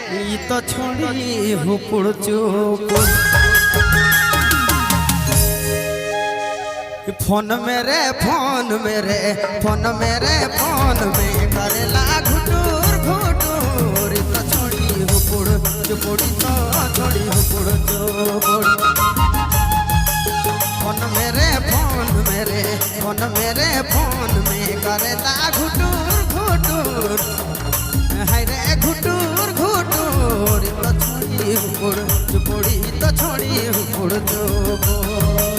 ई तो छोड़ी हुपुड़ चुप फोन मेरे फोन मेरे फोन मेरे फोन में करेला घुटूर घुटूर तो छोड़ी हुपुड़ चुपुड़ी तो छोड़ी हुपुड़ चुपुड़ फोन मेरे फोन मेरे फोन मेरे फोन में करेला घुटूर घुटूर हाय रे घुटूर घुटूर तो छोड़ी हुपुड़ चुपुड़ी तो छोड़ी हुपुड़ चुपुड़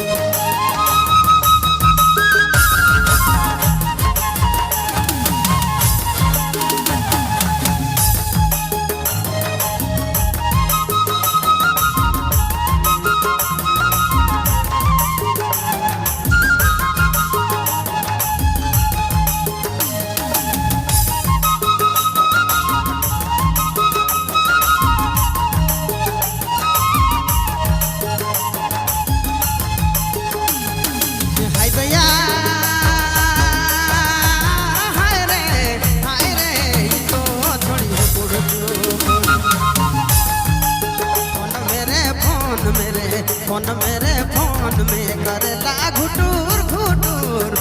फोन मेरे फोन में करेला घुटूर घुटूर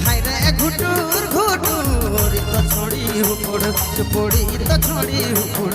हाय रे घुटूर घुटूर तो छोड़ी हुपुड़ चुपुड़ी तो छोड़ी हुपुड़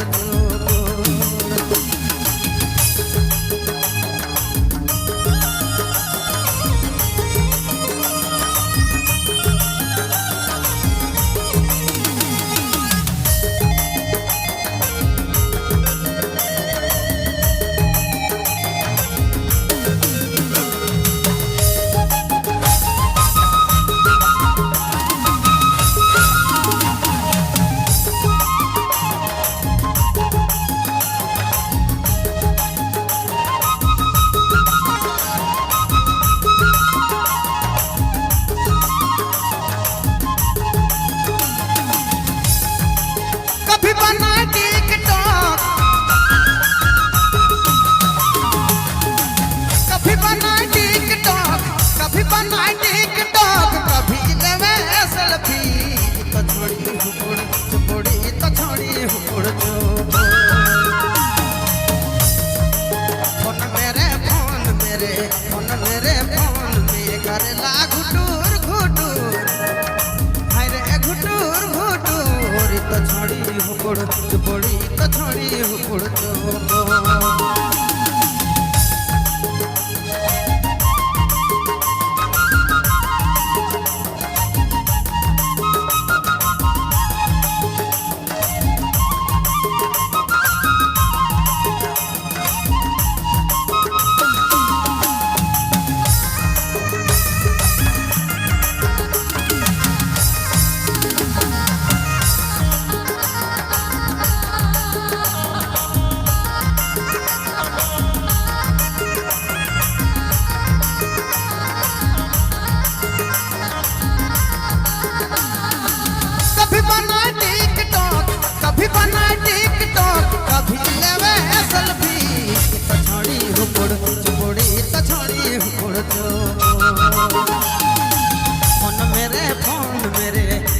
चुपुड़ी तो छोड़ी हुपुड़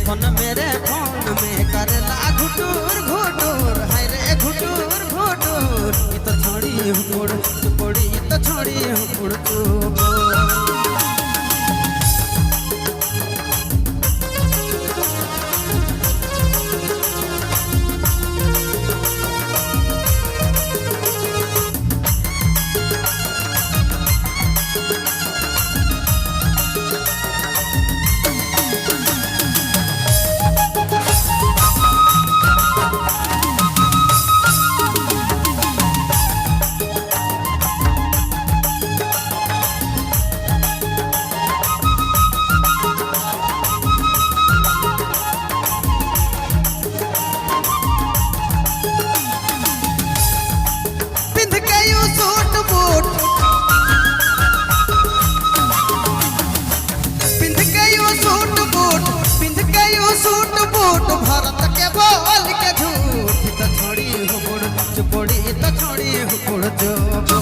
फोन मेरे फोन में करेला घुटूर घुटूर हाय रे घुटूर घुटूर तो छोड़ी हुपुड़ चुपुड़ी तो छोड़ी हुपुड़ भारत के बोल के झूठ तो छोड़ी हुपुड़ चुपुड़ी तो छोड़ी हुपुड़ जो